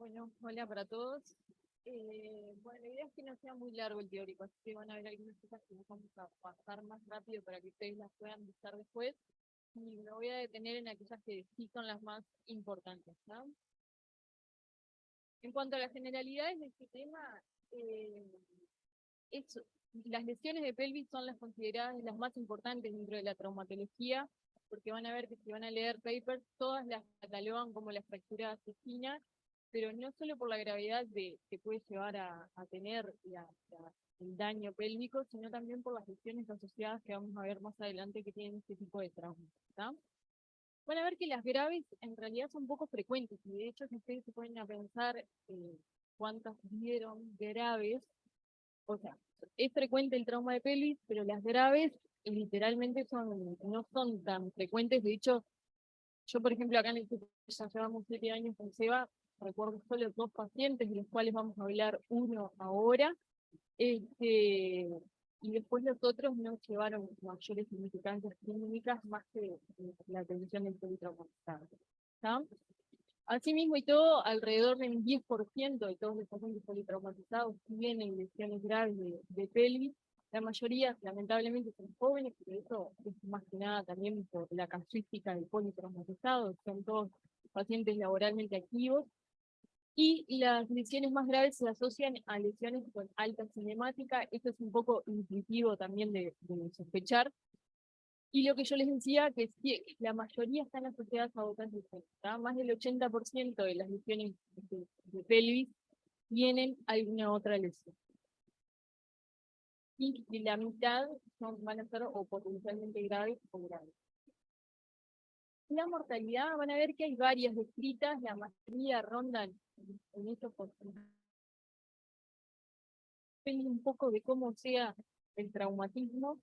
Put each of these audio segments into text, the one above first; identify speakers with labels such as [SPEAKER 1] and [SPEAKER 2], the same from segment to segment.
[SPEAKER 1] Bueno, hola para todos. Bueno, la idea es que no sea muy largo el teórico, así que van a haber algunas cosas que nos vamos a pasar más rápido para que ustedes las puedan buscar después. Y me voy a detener en aquellas que sí son las más importantes, ¿no? En cuanto a las generalidades de este tema, eh, es- las lesiones de pelvis son las consideradas las más importantes dentro de la traumatología, porque van a ver que si van a leer papers, todas las catalogan como las fracturas asesinas, pero no solo por la gravedad que puede llevar a tener el daño pélvico, sino también por las lesiones asociadas que vamos a ver más adelante que tienen este tipo de traumas. ¿Tá? Van a ver que las graves en realidad son poco frecuentes, y de hecho si ustedes se ponen a pensar cuántas vieron graves, o sea, es frecuente el trauma de pelvis, pero las graves literalmente no son tan frecuentes. De hecho, yo, por ejemplo, acá en el instituto ya llevamos 7 años con Seba, recuerdo solo 2 pacientes, de los cuales vamos a hablar uno ahora, y después los otros no llevaron mayores significancias clínicas más que la atención del politraumatizado. ¿Está? Asimismo y todo, alrededor del 10% de todos los pacientes politraumatizados tienen lesiones graves de pelvis. La mayoría, lamentablemente, son jóvenes, pero eso es más que nada también por la casuística del politraumatizado, son todos pacientes laboralmente activos. Y las lesiones más graves se asocian a lesiones con alta cinemática. Esto es un poco intuitivo también de sospechar, y lo que yo les decía, que sí, la mayoría están asociadas a otras lesiones. Más del 80% de las lesiones de pelvis tienen alguna otra lesión. Y la mitad van a ser o potencialmente graves o graves. La mortalidad, van a ver que hay varias descritas, la mayoría rondan en estos porcentajes. Depende un poco de cómo sea el traumatismo.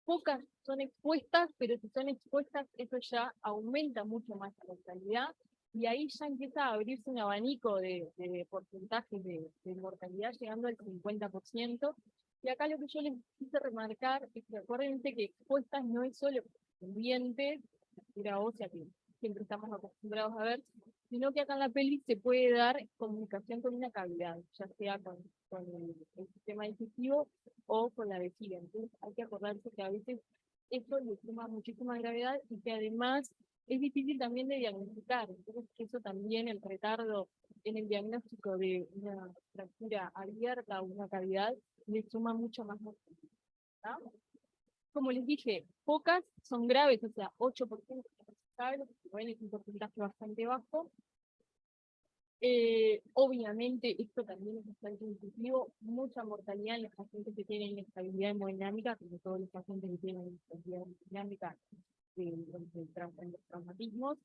[SPEAKER 1] Pocas son expuestas, pero si son expuestas, eso ya aumenta mucho más la mortalidad, y ahí ya empieza a abrirse un abanico de porcentajes de mortalidad llegando al 50%. Y acá lo que yo les quise remarcar es que acuérdense que expuestas no es solo pendiente, la ósea que siempre estamos acostumbrados a ver, sino que acá en la pelvis se puede dar comunicación con una cavidad, ya sea con el sistema digestivo o con la vejiga. Entonces hay que acordarse que a veces esto le suma muchísima gravedad y que además es difícil también de diagnosticar. Entonces eso también, el retardo en el diagnóstico de una fractura abierta o una cavidad, le suma mucho más mortalidad. Como les dije, pocas son graves, o sea, 8% graves, bueno, es un porcentaje bastante bajo. Obviamente, esto también es bastante intuitivo, mucha mortalidad en los pacientes que tienen inestabilidad hemodinámica, como todos los pacientes que tienen inestabilidad hemodinámica en los traumatismos,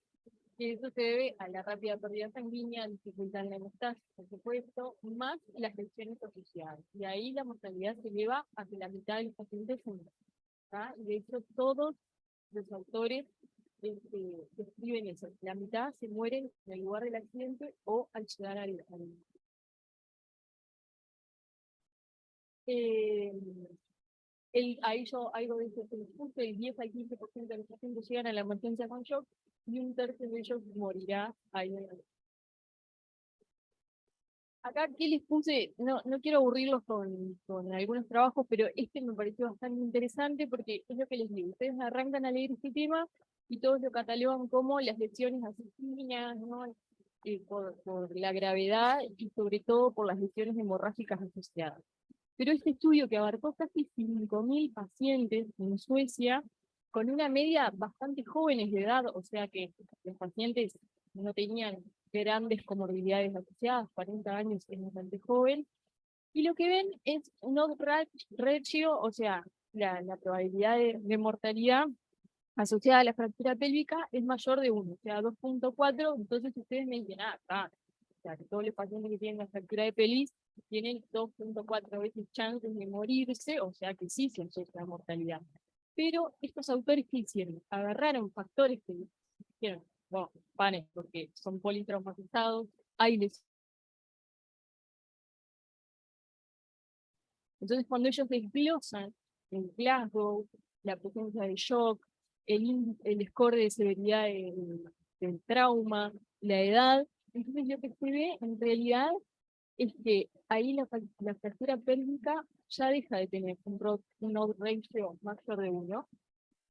[SPEAKER 1] que eso se debe a la rápida pérdida sanguínea, dificultad en la hemostasis, por supuesto, más las lesiones asociadas. Y ahí la mortalidad se eleva a que la mitad de los pacientes son. Y de hecho, todos los autores describen eso. La mitad se mueren en el lugar del accidente o al llegar eh, ahí yo algo de eso se les puse, el 10 al 15% de los pacientes llegan a la emergencia con shock y un tercio de ellos morirá ahí en la. Acá, ¿qué les puse? No quiero aburrirlos con algunos trabajos, pero este me pareció bastante interesante porque es lo que les digo. Ustedes arrancan a leer este tema y todos lo catalogan como las lesiones asesinas, ¿no? Por la gravedad y sobre todo por las lesiones hemorrágicas asociadas. Pero este estudio, que abarcó casi 5.000 pacientes en Suecia, con una media bastante jóvenes de edad, o sea que los pacientes no tenían grandes comorbilidades asociadas, 40 años es bastante joven, y lo que ven es un odds ratio, o sea, la probabilidad de mortalidad asociada a la fractura pélvica es mayor de 1, o sea, 2.4. Entonces ustedes me dicen, o sea, que todos los pacientes que tienen la fractura de pelvis tienen 2.4 veces chances de morirse, o sea que sí se asocia la mortalidad. Pero estos autores, ¿qué hicieron? Agarraron factores que dijeron, bueno, panes, porque son politraumatizados, hay lesiones. Entonces, cuando ellos desglosan el Glasgow, la presencia de shock, el score de severidad del trauma, la edad, Entonces lo que se ve en realidad es que ahí la fractura pélvica ya deja de tener un odds ratio mayor de 1,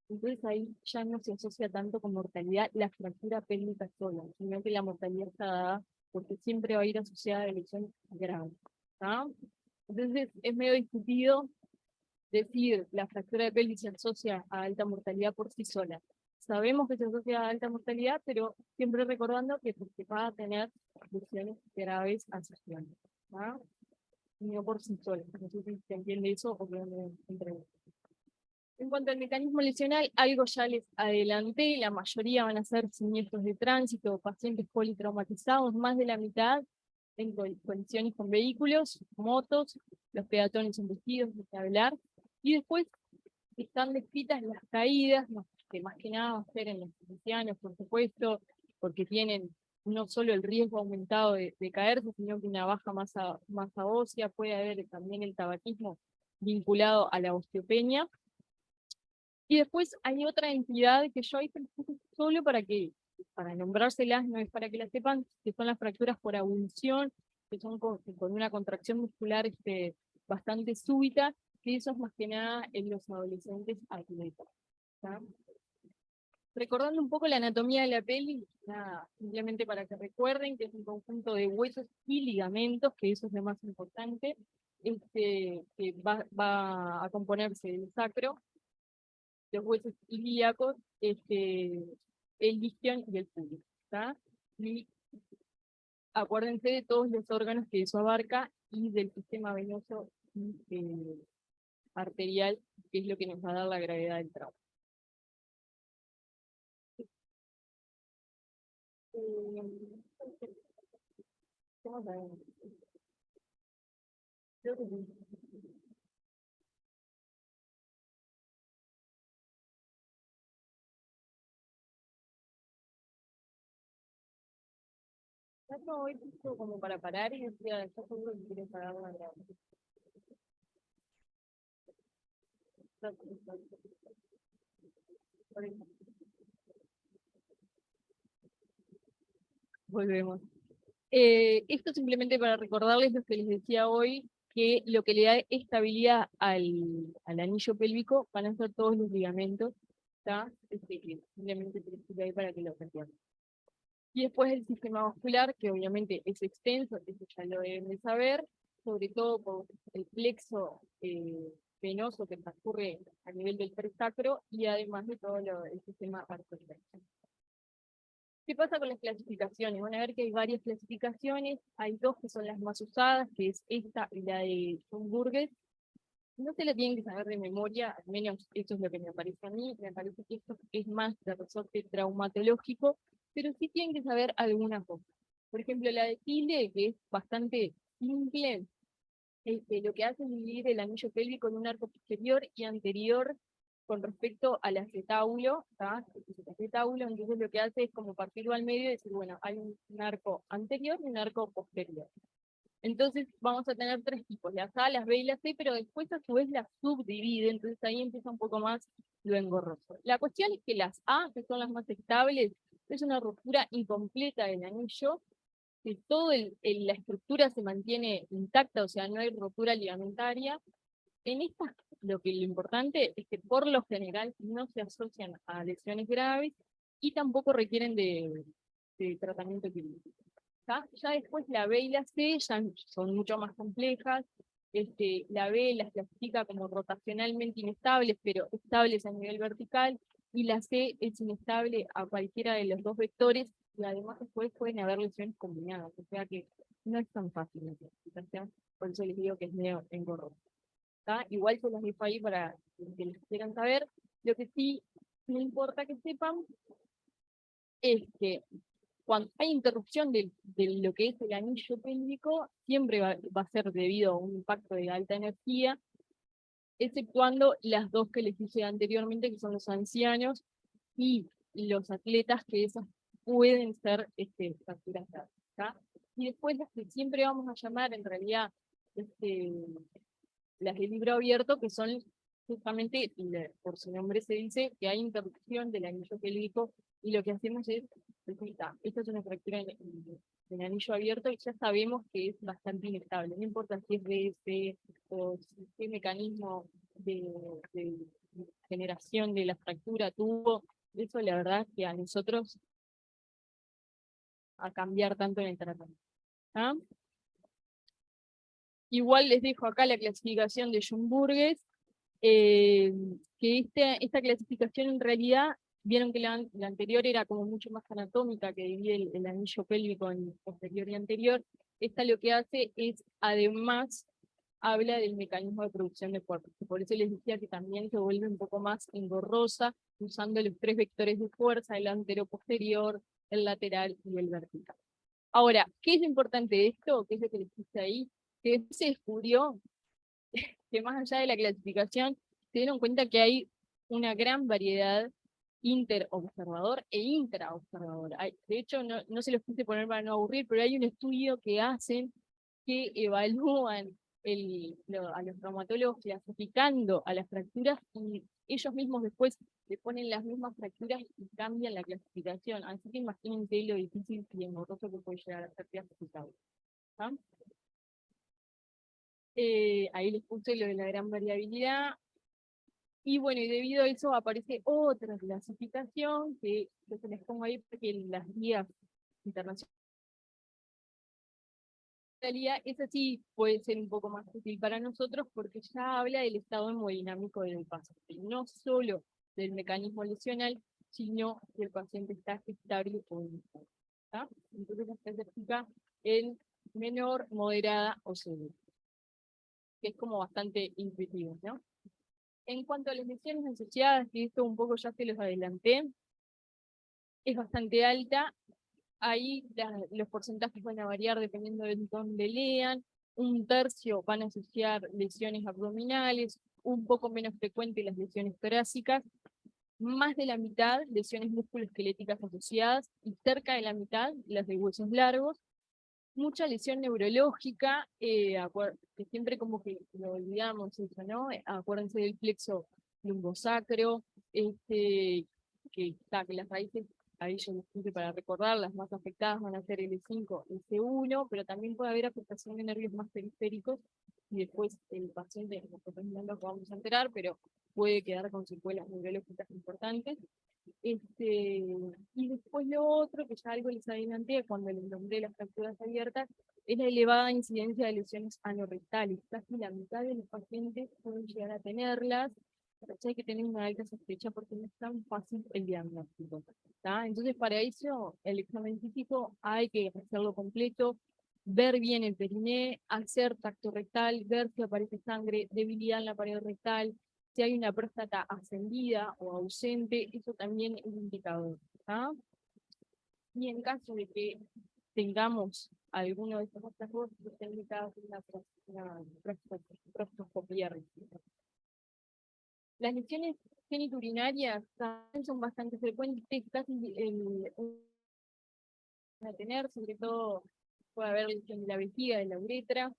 [SPEAKER 1] entonces ahí ya no se asocia tanto con mortalidad la fractura pélvica sola, sino que la mortalidad está dada porque siempre va a ir asociada a lesiones graves. ¿Tá? Entonces es medio discutido decir la fractura de pelvis se asocia a alta mortalidad por sí sola. Sabemos que se asocia a alta mortalidad, pero siempre recordando que porque va a tener lesiones graves asociadas. ¿Ah? No por sí sola. No sé si se entiende eso o que me entrego. En cuanto al mecanismo lesional, algo ya les adelanté, la mayoría van a ser siniestros de tránsito, pacientes politraumatizados, más de la mitad en colisiones con vehículos, motos, los peatones embestidos, de hablar, y después están descritas las caídas, que más que nada va a ser en los cristianos, por supuesto, porque tienen no solo el riesgo aumentado de caerse, sino que una baja masa ósea, puede haber también el tabaquismo vinculado a la osteopenia. Y después hay otra entidad que yo ahí solo para nombrárselas, no es para que las sepan, que son las fracturas por abulsión, que son con una contracción muscular bastante súbita, que eso es más que nada en los adolescentes atletas. ¿Tá? Recordando un poco la anatomía de la pelvis, nada, simplemente para que recuerden que es un conjunto de huesos y ligamentos, que eso es lo más importante, que va a componerse del sacro, los huesos ilíacos, el isquion y el pubis. Y acuérdense de todos los órganos que eso abarca y del sistema venoso y arterial, que es lo que nos va a dar la gravedad del trauma. ¿Cómo sabemos? Creo que sí. Ya no, hoy justo como para parar y decía, yo seguro que quieres pagar una grada. Volvemos. Esto simplemente para recordarles lo que les decía hoy, que lo que le da estabilidad al anillo pélvico van a ser todos los ligamentos, ¿tá? Que simplemente te lo explico ahí para que lo entiendan. Y después el sistema vascular, que obviamente es extenso, eso ya lo deben de saber, sobre todo por el plexo venoso que transcurre a nivel del presacro y además de todo el sistema arterial. ¿Qué pasa con las clasificaciones? Van a ver que hay varias clasificaciones, hay dos que son las más usadas, que es esta y la de John Burgess. No se la tienen que saber de memoria, al menos eso es lo que me parece a mí, me parece que esto es más de resorte traumatológico, pero sí tienen que saber algunas cosas. Por ejemplo, la de Tilde, que es bastante simple, lo que hace es dividir el anillo pélvico en un arco posterior y anterior con respecto al acetábulo, el acetábulo, entonces lo que hace es como partirlo al medio y decir, bueno, hay un arco anterior y un arco posterior. Entonces vamos a tener tres tipos, las A, las B y las C, pero después a su vez las subdivide, entonces ahí empieza un poco más lo engorroso. La cuestión es que las A, que son las más estables, es una ruptura incompleta del anillo, que toda la estructura se mantiene intacta, o sea, no hay rotura ligamentaria. En estas, lo importante es que por lo general no se asocian a lesiones graves y tampoco requieren de tratamiento quirúrgico. Ya después la B y la C ya son mucho más complejas. La B las clasifica como rotacionalmente inestables, pero estables a nivel vertical, y la C es inestable a cualquiera de los dos vectores, y además después pueden haber lesiones combinadas, o sea que no es tan fácil la clasificación, por eso les digo que es medio engorroso. Igual se los dejo ahí para que les quieran saber. Lo que sí no importa que sepan es que cuando hay interrupción de lo que es el anillo pélvico, siempre va a ser debido a un impacto de alta energía, exceptuando las dos que les dije anteriormente, que son los ancianos y los atletas, que esas pueden ser fracturas graves. Y después las que siempre vamos a llamar, en realidad, las de libro abierto, que son justamente, por su nombre se dice, que hay interrupción del anillo pélvico y lo que hacemos es, decir, esta es una fractura en anillo abierto y ya sabemos que es bastante inestable, no importa si es BS o qué mecanismo de generación de la fractura tuvo, eso la verdad que a nosotros a cambiar tanto en el tratamiento. ¿Ah? Igual les dejo acá la clasificación de Schönburges, que esta clasificación en realidad, vieron que la anterior era como mucho más anatómica, que divide el anillo pélvico en posterior y anterior. Esta lo que hace es, además, habla del mecanismo de producción de cuerpos. Por eso les decía que también se vuelve un poco más engorrosa, usando los 3 vectores de fuerza, el antero-posterior, el lateral y el vertical. Ahora, ¿qué es lo importante de esto? ¿Qué es lo que les puse ahí? Que se descubrió que más allá de la clasificación, se dieron cuenta que hay una gran variedad interobservador e intraobservador. De hecho, no se los quise poner para no aburrir, pero hay un estudio que hacen que evalúan a los traumatólogos clasificando a las fracturas y ellos mismos después le ponen las mismas fracturas y cambian la clasificación. Así que imagínense lo difícil y engorroso que puede llegar a ser clasificado. ¿Ah? Ahí les puse lo de la gran variabilidad. Y bueno, y debido a eso aparece otra clasificación que yo se les pongo ahí porque las guías internacionales, esa sí puede ser un poco más útil para nosotros porque ya habla del estado hemodinámico del paciente, no solo del mecanismo lesional, sino que el paciente está estable o inestable. Entonces se clasifica en menor, moderada o severa, que es como bastante intuitivo, ¿no? En cuanto a las lesiones asociadas, que esto un poco ya se los adelanté, es bastante alta. Ahí los porcentajes van a variar dependiendo de dónde lean. 1/3 van a asociar lesiones abdominales, un poco menos frecuente las lesiones torácicas, más de la mitad lesiones musculoesqueléticas asociadas y cerca de la mitad las de huesos largos. Mucha lesión neurológica, que siempre como que lo olvidamos eso, ¿no? Acuérdense del plexo lumbosacro, que las raíces, ahí yo les puse para recordar, las más afectadas van a ser L5 y C1, pero también puede haber afectación de nervios más periféricos, y después el paciente, nosotros no nos vamos a enterar, pero puede quedar con secuelas neurológicas importantes. Y después lo otro, que ya algo les adelanté cuando les nombré las fracturas abiertas, es la elevada incidencia de lesiones anorrectales. Casi la mitad de los pacientes pueden llegar a tenerlas, pero hay que tener una alta sospecha porque no es tan fácil el diagnóstico. Entonces, para eso, el examen físico hay que hacerlo completo, ver bien el periné, hacer tacto rectal, ver si aparece sangre, debilidad en la pared rectal, si hay una próstata ascendida o ausente, eso también es un indicador. Y en caso de que tengamos alguno de estos rasgos, está indicada una prostatoscopia. Las lesiones geniturinarias también son bastante frecuentes, casi a tener, sobre todo puede haber lesión de la vejiga, de la uretra.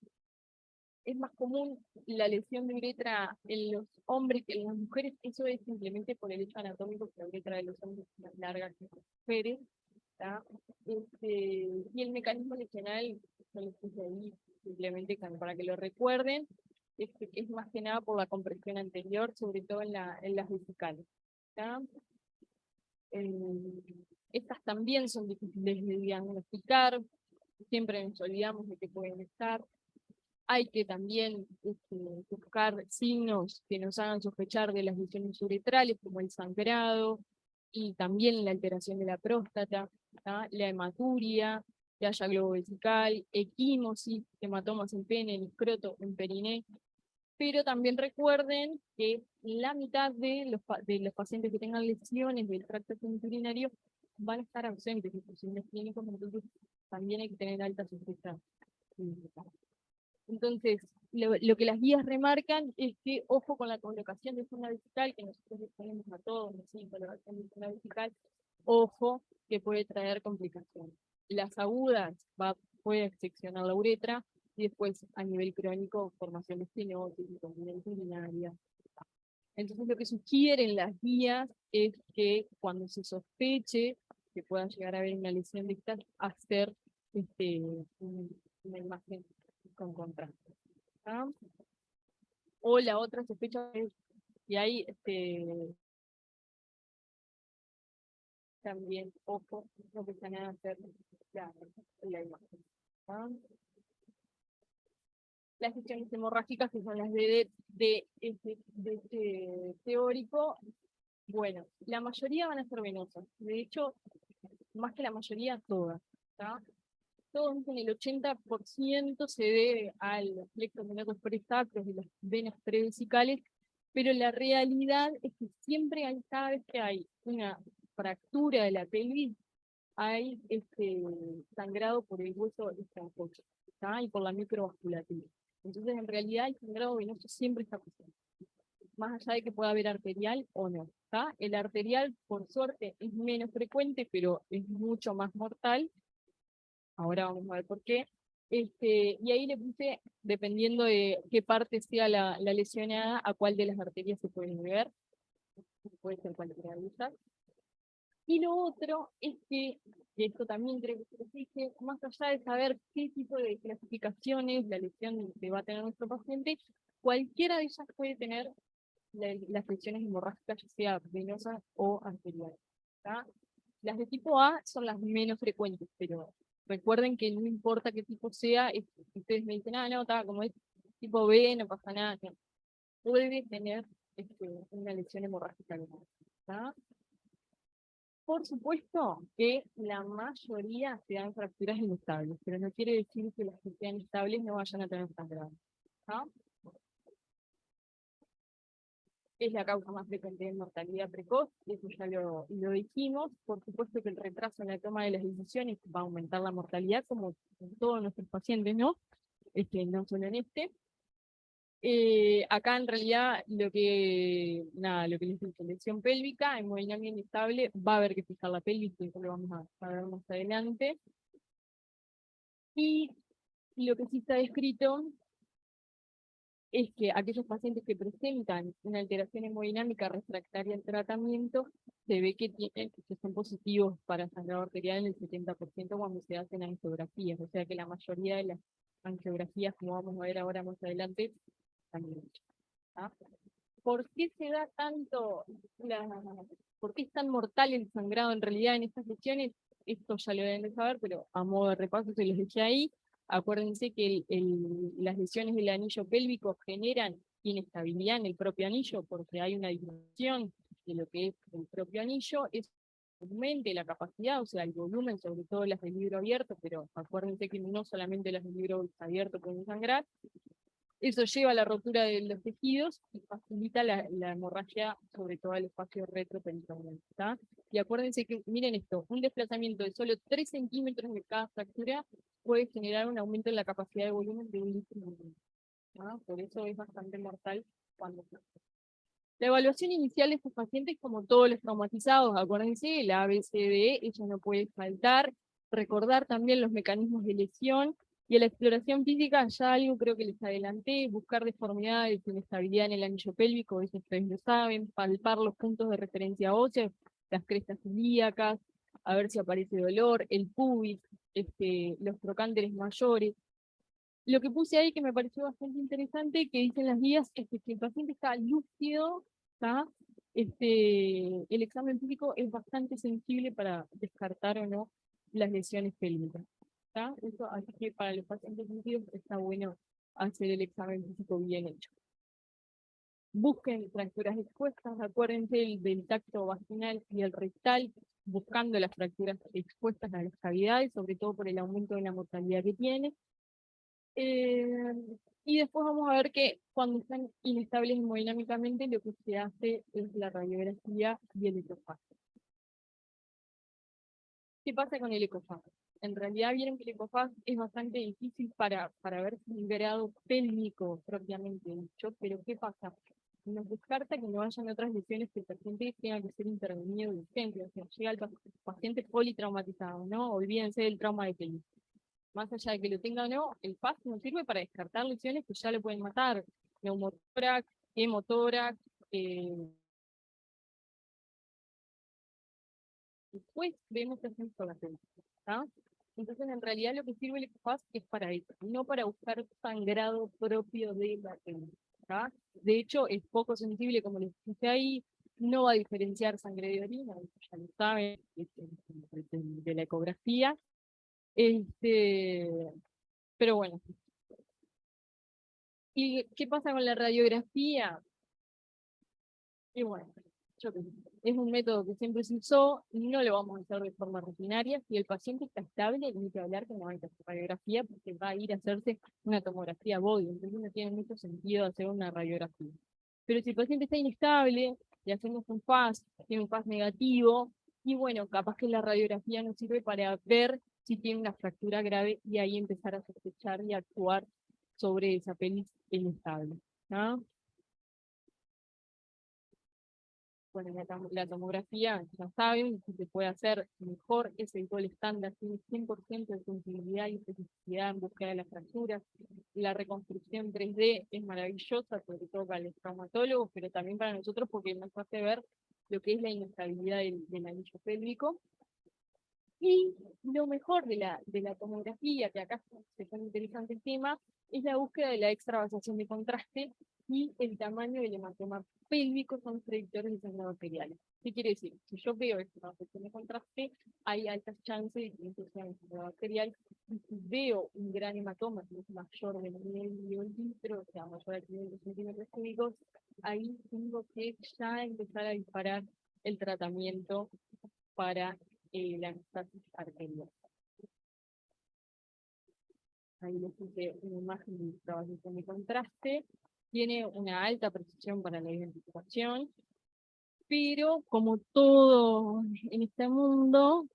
[SPEAKER 1] Es más común la lesión de uretra en los hombres que en las mujeres. Eso es simplemente por el hecho anatómico, que la uretra de los hombres es más larga que las mujeres. Y el mecanismo lesional, yo les puse ahí simplemente para que lo recuerden, que es más que nada por la compresión anterior, sobre todo en las vesicales. Estas también son difíciles de diagnosticar, siempre nos olvidamos de que pueden estar. Hay que también buscar signos que nos hagan sospechar de las lesiones uretrales, como el sangrado, y también la alteración de la próstata, la hematuria, que haya globo vesical, equimosis, hematomas en pene, en escroto, en periné. Pero también recuerden que la mitad de los pacientes que tengan lesiones del tracto genitourinario van a estar ausentes de los signos clínicos, entonces también hay que tener alta sospecha clínica. Entonces, lo que las guías remarcan es que, ojo con la colocación de zona vesical, que nosotros les ponemos a todos, ¿sí? Colocación de zona vesical, ojo, que puede traer complicaciones. Las agudas puede seccionar la uretra, y después, a nivel crónico, formación de estenosis, incontinencia urinaria. Entonces lo que sugieren las guías es que cuando se sospeche que pueda llegar a haber una lesión de estas, hacer una imagen con contraste. ¿Ah? O la otra sospecha es que hay también, ojo, lo que se van a hacer la imagen. ¿Ah? Las lesiones hemorrágicas, que son las de este teórico, bueno, la mayoría van a ser venosas. De hecho, más que la mayoría, todas. ¿Tá? Todos dicen el 80% se debe al plexo venoso presacros y las venas prevesicales, pero la realidad es que siempre hay, cada vez que hay una fractura de la pelvis, hay sangrado por el hueso extracocho, y por la microvasculatura. Entonces, en realidad, el sangrado venoso siempre está presente, más allá de que pueda haber arterial o no. El arterial, por suerte, es menos frecuente, pero es mucho más mortal. Ahora vamos a ver por qué. Y ahí le puse, dependiendo de qué parte sea la lesionada, a cuál de las arterias se puede ver. Puede ser cualquiera de ellas. Y lo otro es que, y esto también creo que se les dije, más allá de saber qué tipo de clasificaciones la lesión que va a tener nuestro paciente, cualquiera de ellas puede tener las lesiones hemorrágicas, ya sea venosas o arteriales. Las de tipo A son las menos frecuentes, pero recuerden que no importa qué tipo sea, ustedes me dicen, no, como es tipo B, no pasa nada. No. Puede tener una lesión hemorrágica. ¿Tá? Por supuesto que la mayoría se dan fracturas inestables, pero no quiere decir que las que sean estables no vayan a tener sangrado. Es la causa más frecuente de mortalidad precoz, eso ya lo dijimos. Por supuesto que el retraso en la toma de las decisiones va a aumentar la mortalidad, como en todos nuestros pacientes, ¿no? No solo en este. Acá en realidad lo que les dice, lesión pélvica, hemodinamia inestable, va a haber que fijar la pelvis, que eso lo vamos a ver más adelante. Y lo que sí está descrito es que aquellos pacientes que presentan una alteración hemodinámica refractaria al tratamiento, se ve que son positivos para sangrado arterial en el 70% cuando se hacen angiografías, o sea que la mayoría de las angiografías, como vamos a ver ahora más adelante, también. ¿Por qué se da tanto, por qué es tan mortal el sangrado en realidad en estas lesiones? Esto ya lo deben de saber, pero a modo de repaso se los dejé ahí. Acuérdense que las lesiones del anillo pélvico generan inestabilidad en el propio anillo porque hay una disminución de lo que es el propio anillo. Eso aumente la capacidad, o sea, el volumen, sobre todo las del libro abierto, pero acuérdense que no solamente las del libro abierto pueden sangrar. Eso lleva a la rotura de los tejidos y facilita la hemorragia, sobre todo el espacio retroperitoneal. Y acuérdense que, miren esto, un desplazamiento de solo 3 centímetros de cada fractura puede generar un aumento en la capacidad de volumen de un litro. Por eso es bastante mortal cuando se... La evaluación inicial de estos pacientes, como todos los traumatizados, acuérdense, la ABCD, ella no puede faltar. Recordar también los mecanismos de lesión. Y a la exploración física, ya algo creo que les adelanté, buscar deformidades, inestabilidad en el anillo pélvico, eso ustedes lo saben, palpar los puntos de referencia ósea, las crestas ilíacas, a ver si aparece dolor, el pubis, los trocánteres mayores. Lo que puse ahí que me pareció bastante interesante, que dicen las guías, es que si el paciente está lúcido, ¿tá? El examen físico es bastante sensible para descartar o no las lesiones pélvicas. Eso, así que para los pacientes lúcidos está bueno hacer el examen físico bien hecho. Busquen fracturas expuestas, acuérdense del tacto vaginal y el rectal, buscando las fracturas expuestas a las cavidades, sobre todo por el aumento de la mortalidad que tiene. Y después vamos a ver que cuando están inestables hemodinámicamente, lo que se hace es la radiografía y el ecofag. ¿Qué pasa con el ecofag? En realidad vieron que el ecofag es bastante difícil para ver el grado pélvico propiamente dicho, pero ¿qué pasa? Nos descarta que no hayan otras lesiones que el paciente tenga que ser intervenido de urgencia, o sea, llega el paciente politraumatizado, ¿no? Olvídense del trauma de pelvis. Más allá de que lo tenga o no, el PAS nos sirve para descartar lesiones que ya le pueden matar, neumotórax, hemotórax, Eh, Después vemos qué hacemos con la pelvis, ¿tá? Entonces, en realidad, lo que sirve el ECOFAST es para eso, no para buscar sangrado propio de la pelvis, ¿tá? De hecho, es poco sensible, como les dije ahí, no va a diferenciar sangre de orina, eso ya lo saben, de la ecografía. Pero bueno, ¿y qué pasa con la radiografía? Y bueno, yo qué sé, es un método que siempre se usó, no lo vamos a hacer de forma rutinaria. Si el paciente está estable, ni que hablar que no hay que hacer radiografía, porque va a ir a hacerse una tomografía body, entonces no tiene mucho sentido hacer una radiografía. Pero si el paciente está inestable, le hacemos un FAS, tiene un FAS negativo, y bueno, capaz que la radiografía nos sirve para ver si tiene una fractura grave y ahí empezar a sospechar y actuar sobre esa pelvis inestable, ¿no? Bueno, la tomografía, ya saben, si se puede hacer mejor, es el gol estándar, tiene 100% de sensibilidad y especificidad en búsqueda de las fracturas. La reconstrucción 3D es maravillosa, sobre todo para los traumatólogos, pero también para nosotros porque nos hace ver lo que es la inestabilidad del anillo pélvico. Y lo mejor de la tomografía, que acá se pone interesante el tema, es la búsqueda de la extravasación de contraste y el tamaño del hematoma pélvico son predictores de sangrado arterial. ¿Qué quiere decir? Si yo veo extravasación de contraste, hay altas chances de que esto sea un sangrado arterial. Y si veo un gran hematoma que es mayor de 1,5 milímetros, o sea, mayor a 500 centímetros cúbicos, ahí tengo que ya empezar a disparar el tratamiento para la estasis arterial. Ahí les puse una imagen de trabajación de contraste. Tiene una alta precisión para la identificación, pero como todo en este mundo,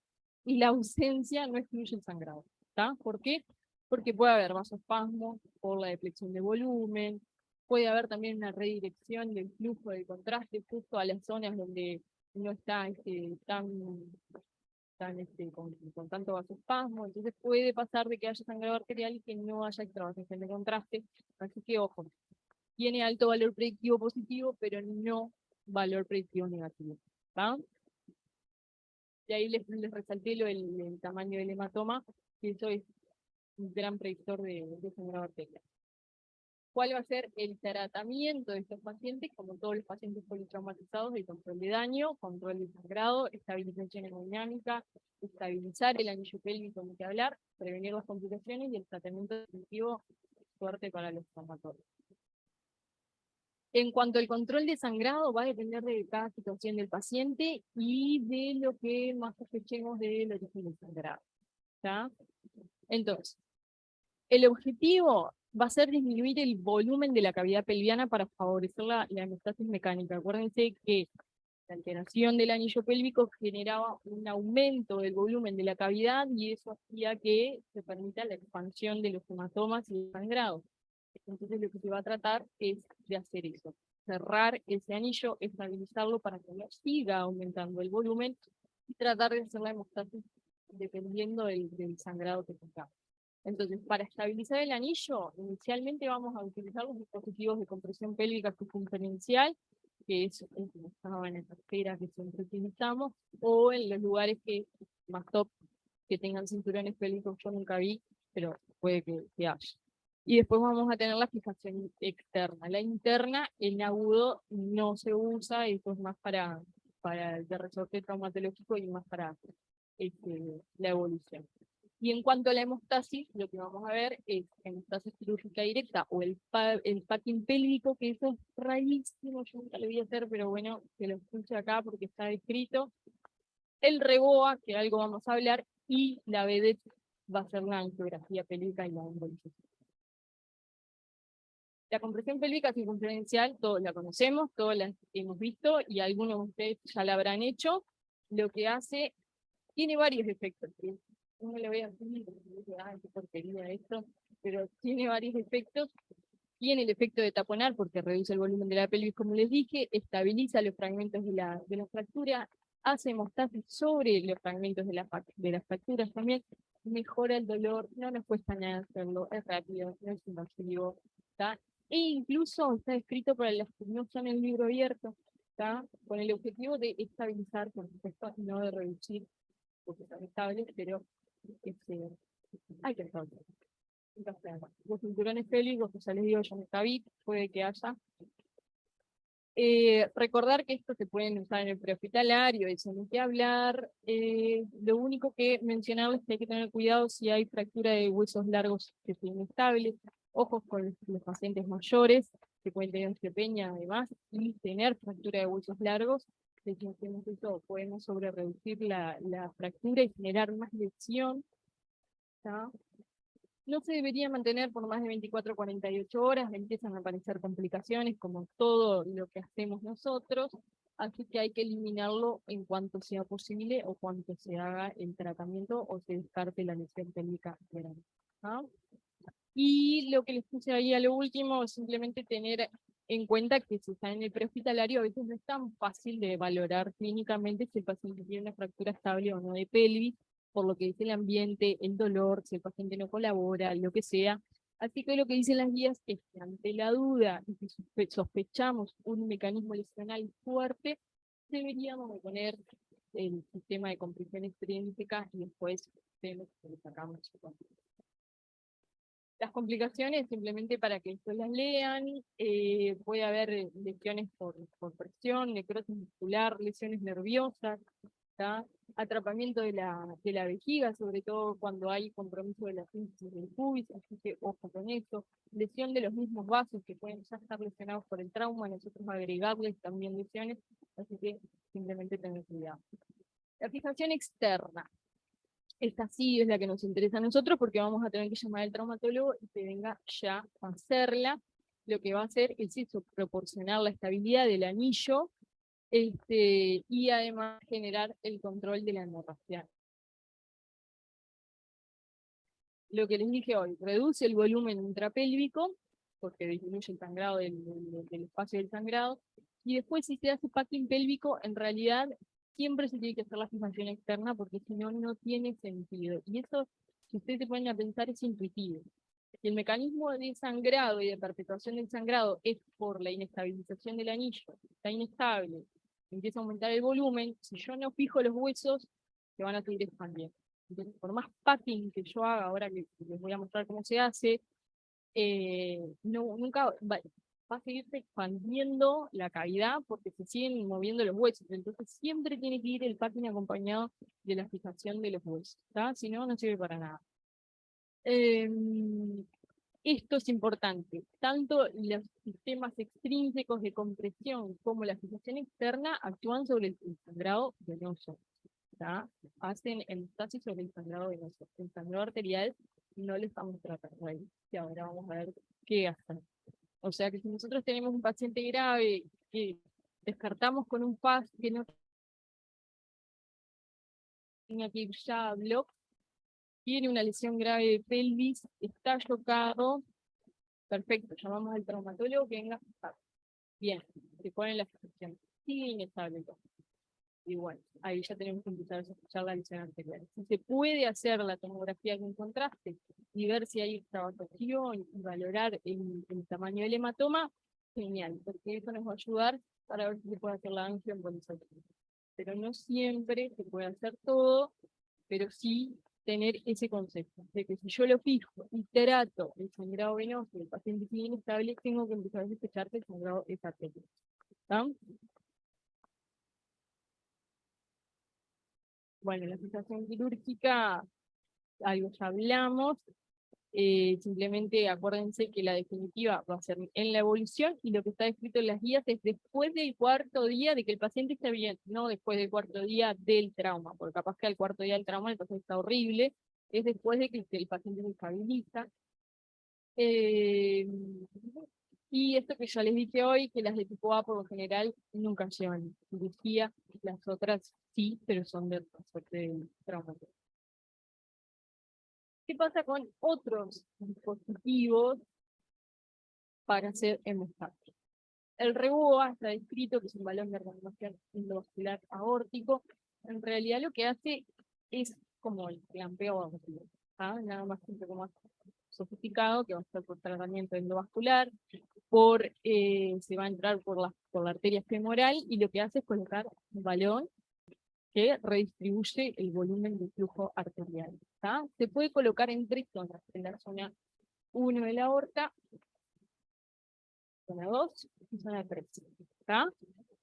[SPEAKER 1] la ausencia no excluye el sangrado. ¿Está? ¿Por qué? Porque puede haber vasospasmo por la deflexión de volumen, puede haber también una redirección del flujo de contraste justo a las zonas donde no está con tanto vasospasmo, entonces puede pasar de que haya sangrado arterial y que no haya extravasación de contraste, así que ojo, tiene alto valor predictivo positivo, pero no valor predictivo negativo, ¿tá? Y ahí les resalté el tamaño del hematoma, que eso es un gran predictor de sangrado arterial. ¿Cuál va a ser el tratamiento de estos pacientes? Como todos los pacientes politraumatizados, el control de daño, control de sangrado, estabilización hemodinámica, estabilizar el anillo pélvico, ni que hablar, prevenir las complicaciones y el tratamiento definitivo fuerte para los traumatólogos. En cuanto al control de sangrado, va a depender de cada situación del paciente y de lo que más sospechemos del origen del sangrado, ¿tá? Entonces, el objetivo va a ser disminuir el volumen de la cavidad pelviana para favorecer la hemostasis mecánica. Acuérdense que la alteración del anillo pélvico generaba un aumento del volumen de la cavidad y eso hacía que se permita la expansión de los hematomas y el sangrado. Entonces lo que se va a tratar es de hacer eso, cerrar ese anillo, estabilizarlo para que no siga aumentando el volumen y tratar de hacer la hemostasis dependiendo del sangrado que tengamos. Entonces, para estabilizar el anillo, inicialmente vamos a utilizar los dispositivos de compresión pélvica circunferencial, que es el que estaba en la cartera que siempre utilizamos, o en los lugares que más top que tengan cinturones pélvicos, yo nunca vi, pero puede que haya. Y después vamos a tener la fijación externa. La interna, en agudo, no se usa, esto es más para el de resorte traumatológico y más para la evolución. Y en cuanto a la hemostasis, lo que vamos a ver es hemostasis quirúrgica directa o el packing pélvico, que eso es rarísimo, yo nunca lo voy a hacer, pero bueno, que lo escuche acá porque está escrito. El REBOA, que algo vamos a hablar, y la BD va a ser la angiografía pélvica y la embolización. La compresión pélvica circunferencial, todos la conocemos, todos la hemos visto y algunos de ustedes ya la habrán hecho. Lo que hace, tiene varios efectos. No me lo voy a decir porque qué porquería esto, pero tiene varios efectos. Tiene el efecto de taponar porque reduce el volumen de la pelvis, como les dije, estabiliza los fragmentos de la fractura, hace hemostasis sobre los fragmentos de las fracturas también, mejora el dolor, no nos cuesta nada hacerlo, es rápido, no es invasivo, ¿está? e incluso está escrito para las que no son el libro abierto, ¿tá? Con el objetivo de estabilizar, por supuesto, no de reducir, porque son estables, pero este, hay que estar. Los cinturones pélvicos, que ya les digo, yo no sabía, puede que haya. Recordar que estos se pueden usar en el prehospitalario, eso no hay que hablar. Lo único que mencionarles es que hay que tener cuidado si hay fractura de huesos largos que son inestables. Ojos con los pacientes mayores, que pueden tener osteopenia además, y tener fractura de huesos largos. Si hacemos eso, podemos sobre reducir la fractura y generar más lesión. ¿Tá? No se debería mantener por más de 24 o 48 horas, empiezan a aparecer complicaciones como todo lo que hacemos nosotros, así que hay que eliminarlo en cuanto sea posible o cuanto se haga el tratamiento o se descarte la lesión pélvica grave. ¿Ah? Y lo que les puse ahí a lo último es simplemente tener en cuenta que si está en el prehospitalario a veces no es tan fácil de valorar clínicamente si el paciente tiene una fractura estable o no de pelvis, por lo que dice el ambiente, el dolor, si el paciente no colabora, lo que sea. Así que lo que dicen las guías es que ante la duda y si sospechamos un mecanismo lesional fuerte, deberíamos poner el sistema de compresión extrínseca y después vemos que le sacamos su compresión. Las complicaciones, simplemente para que después las lean, puede haber lesiones por presión, necrosis muscular, lesiones nerviosas, ¿tá? Atrapamiento de la vejiga, sobre todo cuando hay compromiso de la síntesis del pubis, así que ojo con eso. Lesión de los mismos vasos que pueden ya estar lesionados por el trauma, nosotros agregarles también lesiones, así que simplemente tener cuidado. La fijación externa. Esta sí es la que nos interesa a nosotros porque vamos a tener que llamar al traumatólogo y que venga ya a hacerla. Lo que va a hacer es eso, proporcionar la estabilidad del anillo y además generar el control de la hemorragia. Lo que les dije hoy, reduce el volumen intrapélvico, porque disminuye el sangrado del espacio del sangrado, y después si se hace packing pélvico, en realidad siempre se tiene que hacer la fijación externa, porque si no, no tiene sentido. Y eso, si ustedes se ponen a pensar, es intuitivo. Si el mecanismo de sangrado y de perpetuación del sangrado es por la inestabilización del anillo, está inestable, empieza a aumentar el volumen, si yo no fijo los huesos, se van a seguir expandiendo. Entonces, por más packing que yo haga, ahora que les voy a mostrar cómo se hace, nunca va a seguirse expandiendo la cavidad porque se siguen moviendo los huesos. Entonces siempre tiene que ir el packing acompañado de la fijación de los huesos. ¿Tá? Si no, no sirve para nada. Esto es importante. Tanto los sistemas extrínsecos de compresión como la fijación externa actúan sobre el sangrado venoso. ¿Tá? Hacen estasis sobre el sangrado venoso. El sangrado arterial no lo estamos tratando ahí. Y ahora vamos a ver qué hacer. O sea que si nosotros tenemos un paciente grave que descartamos con un PAS que no tenía que ir ya a block, tiene una lesión grave de pelvis, está chocado, perfecto, llamamos al traumatólogo que venga a fijar. Bien, se pone la fijación. Sigue inestable. Y bueno, ahí ya tenemos que empezar a sospechar la lesión arterial. Si se puede hacer la tomografía con contraste y ver si hay extravasación y valorar el tamaño del hematoma, genial, porque eso nos va a ayudar para ver si se puede hacer la angioembolización. Pero no siempre se puede hacer todo, pero sí tener ese concepto, de que si yo lo fijo y trato el sangrado venoso y el paciente sigue inestable, tengo que empezar a sospechar que el sangrado es arterial. ¿Está? Bueno, la fijación quirúrgica, algo ya hablamos, simplemente acuérdense que la definitiva va a ser en la evolución y lo que está escrito en las guías es después del cuarto día de que el paciente esté bien, no después del cuarto día del trauma, porque capaz que al cuarto día del trauma el paciente está horrible, es después de que el paciente se estabiliza. Eh, y esto que ya les dije hoy, que las de tipo A por lo general nunca llevan cirugía, las otras sí, pero son de suerte del trauma. ¿Qué pasa con otros dispositivos para hacer hemostática? El REBOA está descrito, que es un balón de reanimación endovascular aórtico. En realidad lo que hace es como el clampeo aórtico, ¿ah? Nada más un poco más sofisticado, que va a ser por tratamiento endovascular. se va a entrar por la arteria femoral y lo que hace es colocar un balón que redistribuye el volumen del flujo arterial. ¿Tá? Se puede colocar en 3 zonas, en la zona 1 de la aorta, zona 2 y zona 3. ¿Tá?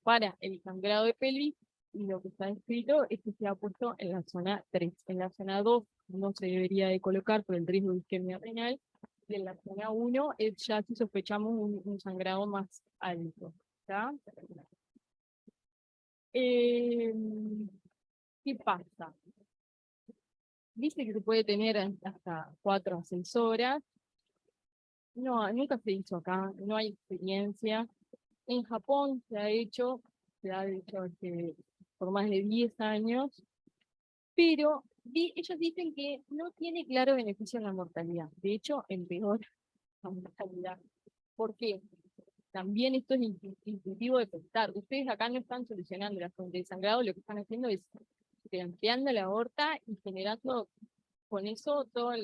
[SPEAKER 1] Para el sangrado de pelvis, y lo que está escrito es que se ha puesto en la zona 3. En la zona 2 no se debería de colocar por el riesgo de isquemia renal, y en la zona 1 es ya si sospechamos un sangrado más alto. ¿Tá? ¿Qué pasa? Dice que se puede tener hasta 4 a 6 horas. No, nunca se hizo acá, no hay experiencia. En Japón se ha hecho por más de 10 años, pero ellos dicen que no tiene claro beneficio en la mortalidad. De hecho, empeora la mortalidad. ¿Por qué? También esto es intuitivo de pensar. Ustedes acá no están solucionando la fuente de sangrado, lo que están haciendo es ampliando la aorta y generando con eso toda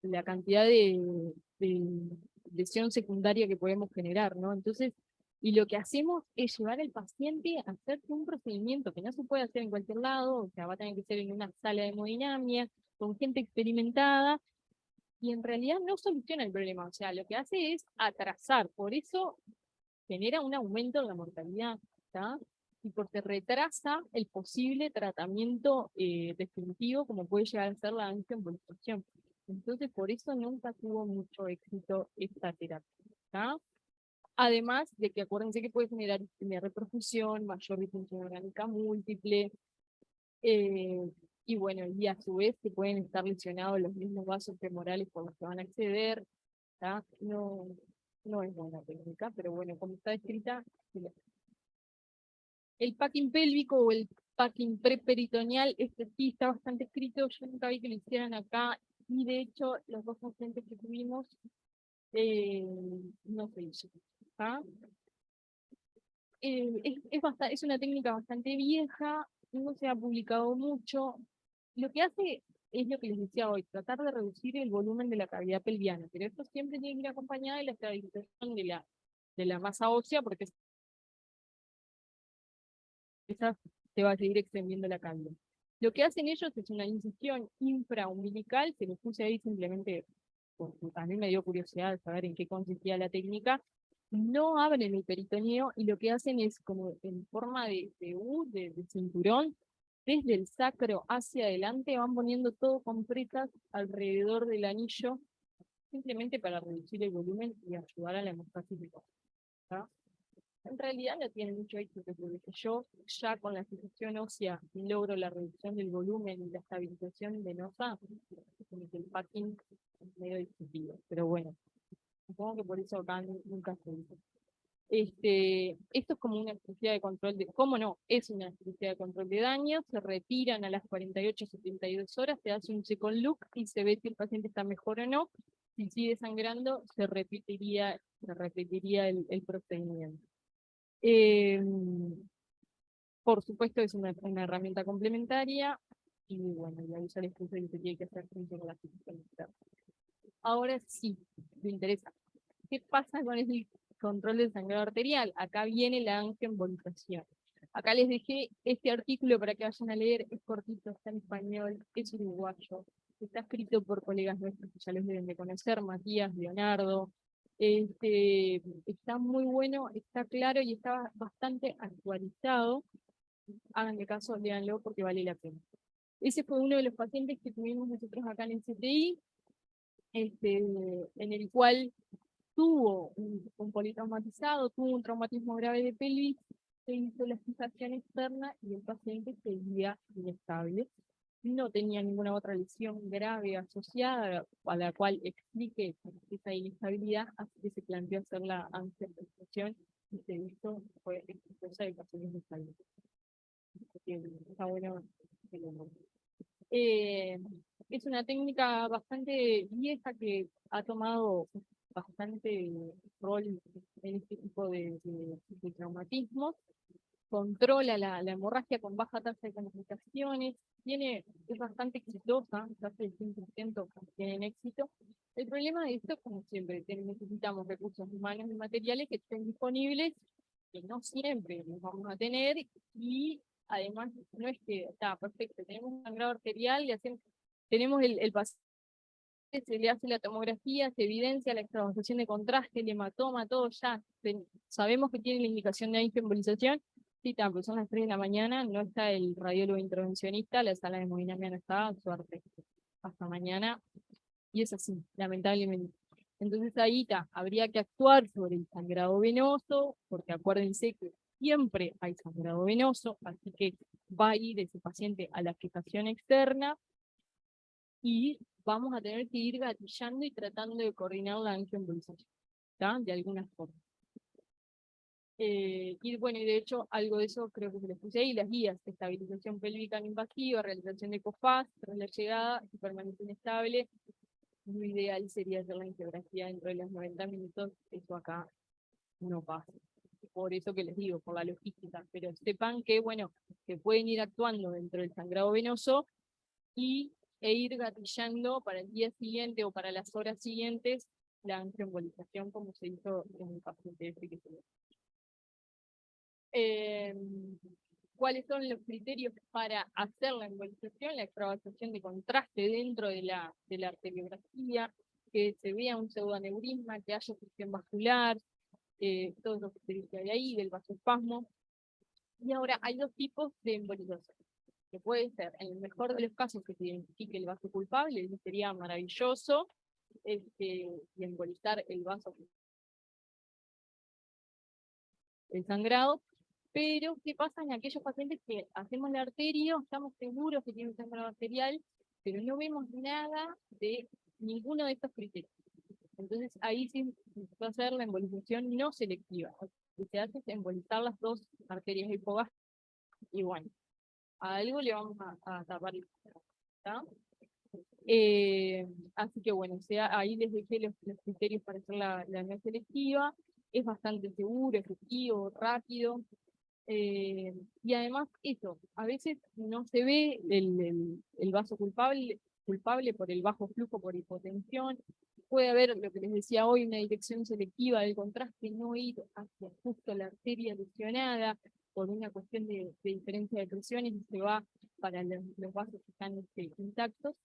[SPEAKER 1] la cantidad de lesión secundaria que podemos generar, ¿no? Entonces, y lo que hacemos es llevar al paciente a hacer un procedimiento que no se puede hacer en cualquier lado, o sea, va a tener que ser en una sala de hemodinamia, con gente experimentada, y en realidad no soluciona el problema, o sea, lo que hace es atrasar, por eso genera un aumento en la mortalidad, ¿está? Y porque retrasa el posible tratamiento definitivo como puede llegar a ser la angioembolización. Entonces, por eso nunca tuvo mucho éxito esta terapia, ¿está? Además de que acuérdense que puede generar isquemia de reperfusión, mayor disfunción orgánica múltiple, eh, y bueno, y a su vez se pueden estar lesionados los mismos vasos femorales por los que van a acceder, ¿tá? No, no es buena técnica, pero bueno, como está escrita, el packing pélvico o el packing preperitoneal, este sí está bastante escrito, yo nunca vi que lo hicieran acá, y de hecho los 2 pacientes que tuvimos no se hizo. ¿Tá? Es una técnica bastante vieja, no se ha publicado mucho. Lo que hace es lo que les decía hoy, tratar de reducir el volumen de la cavidad pelviana, pero esto siempre tiene que ir acompañado de la estabilización de la masa ósea, porque esa se va a seguir extendiendo la cavidad. Lo que hacen ellos es una incisión infraumbilical, se los puse ahí simplemente, porque a mí me dio curiosidad de saber en qué consistía la técnica. No abren el peritoneo y lo que hacen es como en forma de U, de cinturón, desde el sacro hacia adelante van poniendo todo compresas alrededor del anillo, simplemente para reducir el volumen y ayudar a la hemostasis. ¿Tá? En realidad no tiene mucho éxito, porque yo ya con la ejecución ósea logro la reducción del volumen y la estabilización venosa, como que el packing es medio discutido, pero bueno, supongo que por eso acá nunca se hizo. Esto es como una estrategia de control de, ¿cómo no? Es una estrategia de control de daño, se retiran a las 48-72 horas, se hace un second look y se ve si el paciente está mejor o no. Si sigue sangrando, se repetiría el procedimiento. Por supuesto es una herramienta complementaria y bueno, y ahí ya les puse que se tiene que hacer junto con la física. Ahora sí, me interesa. ¿Qué pasa con el control del sangrado arterial? Acá viene la angioembolización. Acá les dejé este artículo para que vayan a leer, es cortito, está en español, es uruguayo, está escrito por colegas nuestros que ya los deben de conocer, Matías, Leonardo. Está muy bueno, está claro y está bastante actualizado. Háganle caso, léanlo porque vale la pena. Ese fue uno de los pacientes que tuvimos nosotros acá en el CTI, en el cual tuvo un politraumatizado, tuvo un traumatismo grave de pelvis, se hizo la fijación externa y el paciente seguía inestable. No tenía ninguna otra lesión grave asociada a la cual explique esa inestabilidad, así que se planteó hacer la angioembolsación y se hizo, fue exitosa y el paciente es estable. Está bueno que lo nombre. Es una técnica bastante vieja que ha tomado bastante rol en este tipo de traumatismos. Controla la hemorragia con baja tasa de complicaciones, es bastante exitosa, casi el 100% tienen éxito. El problema de esto, como siempre, necesitamos recursos humanos y materiales que estén disponibles, que no siempre los vamos a tener, y además no es que está perfecto, tenemos un sangrado arterial y tenemos el paciente, se le hace la tomografía, se evidencia la extravasación de contraste, el hematoma, todo ya, sabemos que tiene la indicación de embolización. Sí, pero son las 3 de la mañana, no está el radiólogo intervencionista, la sala de hemodinamia no está, suerte. Hasta mañana, y es así, lamentablemente. Entonces ahí está, habría que actuar sobre el sangrado venoso, porque acuérdense que siempre hay sangrado venoso, así que va a ir ese paciente a la fijación externa, y vamos a tener que ir gatillando y tratando de coordinar la angioembolización, ¿está? De alguna forma. Y bueno, y de hecho, algo de eso creo que se les puse ahí, las guías: estabilización pélvica no invasiva, realización de COFAS tras la llegada y permanece inestable. Lo ideal sería hacer la angiografía dentro de los 90 minutos, eso acá no pasa. Por eso que les digo, por la logística, pero sepan que, bueno, que pueden ir actuando dentro del sangrado venoso e ir gatillando para el día siguiente o para las horas siguientes la angioembolización, como se hizo en el paciente este que se ve. ¿Cuáles son los criterios para hacer la embolización? La extravasación de contraste dentro de la arteriografía, que se vea un pseudoaneurisma, que haya función vascular, todos los criterios que hay ahí, del vasoespasmo. Y ahora hay dos tipos de embolización, que puede ser, en el mejor de los casos, que se identifique el vaso culpable, eso sería maravilloso, y embolizar el vaso, el sangrado. Pero, ¿qué pasa en aquellos pacientes que hacemos la arteria, estamos seguros que tienen sangrado arterial, pero no vemos nada de ninguno de estos criterios? Entonces, ahí sí se puede hacer la embolización no selectiva. Lo que se hace es embolizar las dos arterias hipogástricas, y bueno, a algo le vamos a tapar el sangrado, ¿está? Así que bueno, ahí les dejé los criterios para hacer la no selectiva. Es bastante seguro, efectivo, rápido. Y además eso, a veces no se ve el vaso culpable por el bajo flujo, por hipotensión. Puede haber, lo que les decía hoy, una dirección selectiva del contraste, no ir hacia justo la arteria lesionada por una cuestión de diferencia de presiones, y se va para los vasos que están intactos.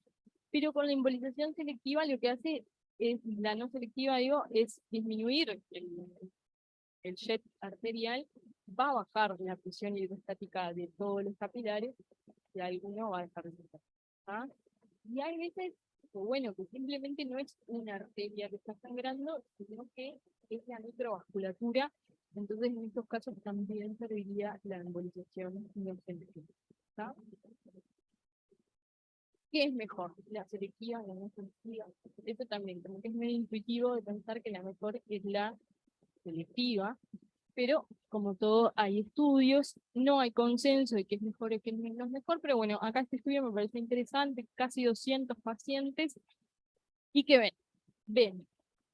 [SPEAKER 1] Pero con la embolización selectiva lo que hace es, la no selectiva digo, es disminuir el jet arterial, va a bajar la presión hidrostática de todos los capilares, y alguno va a dejar de ser. ¿Ah? Y hay veces que, bueno, que simplemente no es una arteria que está sangrando, sino que es la microvasculatura. Entonces, en estos casos también serviría la embolización no selectiva. ¿Ah? ¿Qué es mejor? ¿La selectiva o la no selectiva? Eso también, como que es medio intuitivo de pensar que la mejor es la selectiva, pero como todo hay estudios, no hay consenso de qué es mejor y qué no es mejor, pero bueno, acá este estudio me parece interesante, casi 200 pacientes, y que ven,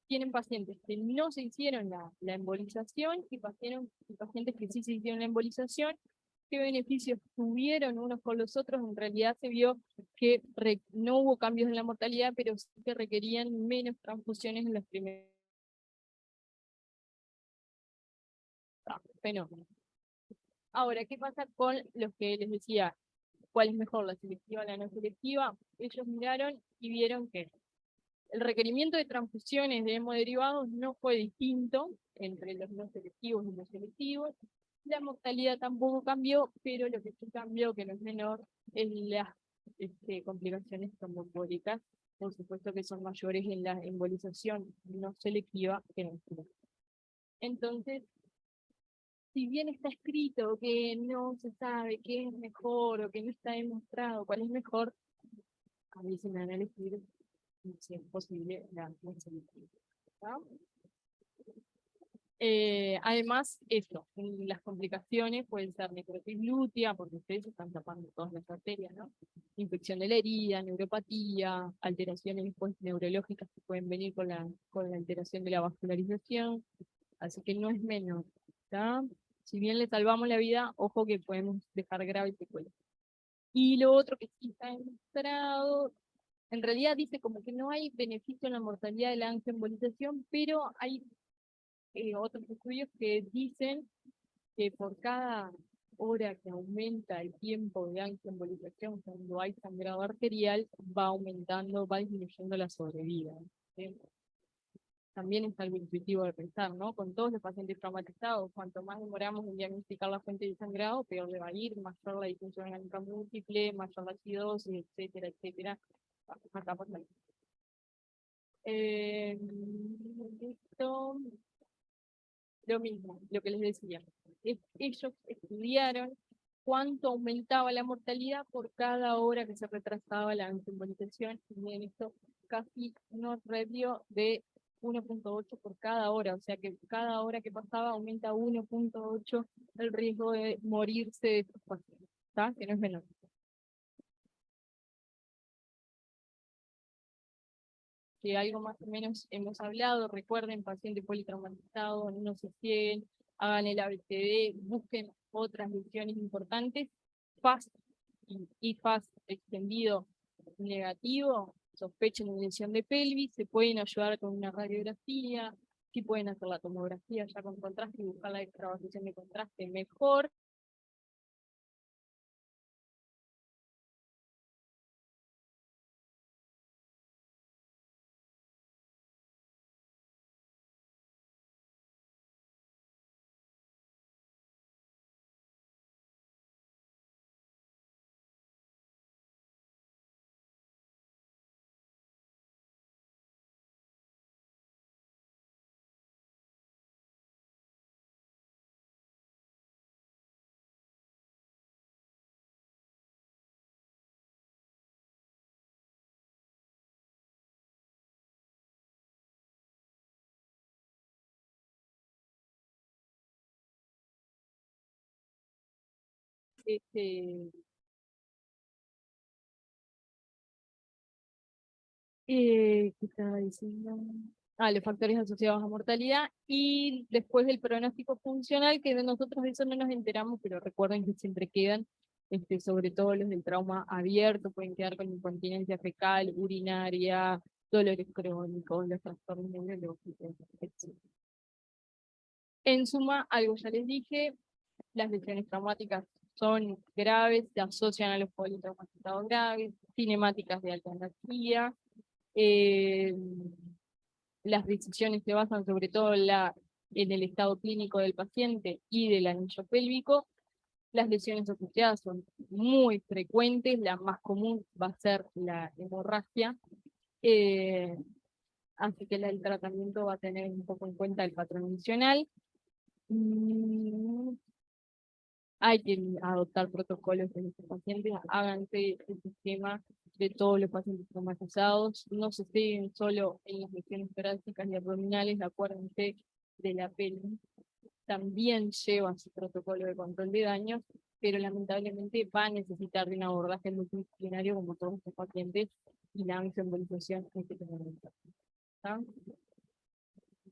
[SPEAKER 1] tienen pacientes que no se hicieron la embolización y pacientes que sí se hicieron la embolización. ¿Qué beneficios tuvieron unos con los otros? En realidad se vio que no hubo cambios en la mortalidad, pero sí que requerían menos transfusiones en los primeros. Fenómeno. Ahora, ¿qué pasa con los que les decía cuál es mejor, la selectiva o la no selectiva? Ellos miraron y vieron que el requerimiento de transfusiones de hemoderivados no fue distinto entre los no selectivos y los selectivos. La mortalidad tampoco cambió, pero lo que sí cambió, que no es menor, es las complicaciones trombembólicas. Por supuesto que son mayores en la embolización no selectiva que en la selectiva. Entonces, si bien está escrito que no se sabe qué es mejor o que no está demostrado cuál es mejor, a mí se me van a elegir, si es posible, la selectiva. Además, las complicaciones pueden ser necrosis glútea, porque ustedes están tapando todas las arterias, ¿no? Infección de la herida, neuropatía, alteraciones después neurológicas que pueden venir con la alteración de la vascularización, así que no es menor, ¿está? Si bien le salvamos la vida, ojo que podemos dejar graves secuelas. Y lo otro que sí está demostrado, En realidad dice como que no hay beneficio en la mortalidad de la angioembolización, pero hay otros estudios que dicen que por cada hora que aumenta el tiempo de angioembolización cuando hay sangrado arterial, va aumentando, va disminuyendo la sobrevida. ¿Sí? También es algo intuitivo de pensar, ¿no? Con todos los pacientes traumatizados, cuanto más demoramos en diagnosticar la fuente de sangrado, peor le va a ir, mayor la disfunción orgánica múltiple, mayor la acidosis, etcétera, etcétera. Acá por ahí. Esto, lo mismo, lo que les decía. Ellos estudiaron cuánto aumentaba la mortalidad por cada hora que se retrasaba la embolización, y en esto casi un radio de 1.8 por cada hora, o sea que cada hora que pasaba aumenta 1.8 el riesgo de morirse de estos pacientes, ¿está? Que no es menor. Que algo más o menos hemos hablado, recuerden, paciente politraumatizado, no se cieguen, hagan el ABCD, busquen otras lesiones importantes, FAST y FAST extendido negativo, sospechen de lesión de pelvis, se pueden ayudar con una radiografía, si pueden hacer la tomografía ya con contraste y buscar la extravasación de contraste mejor. Este, ¿qué estaba diciendo? Los factores asociados a mortalidad y después del pronóstico funcional, que de nosotros de eso no nos enteramos, pero recuerden que siempre quedan, sobre todo los del trauma abierto, pueden quedar con incontinencia fecal, urinaria, dolores crónicos, los trastornos neurológicos, etc. En suma, algo ya les dije, las lesiones traumáticas son graves, se asocian a los politraumatizados graves, cinemáticas de alta energía, eh, las decisiones se basan sobre todo en el estado clínico del paciente y del anillo pélvico. Las lesiones asociadas son muy frecuentes, la más común va a ser la hemorragia, eh, así que el tratamiento va a tener un poco en cuenta el patrón funcional. Hay que adoptar protocolos en estos pacientes, háganse el sistema de todos los pacientes traumatizados, no se siguen solo en las lesiones torácicas y abdominales, acuérdense de la pelvis, también lleva su protocolo de control de daños, pero lamentablemente va a necesitar de un abordaje multidisciplinario como todos los pacientes, y la embolización hay que tener en cuenta.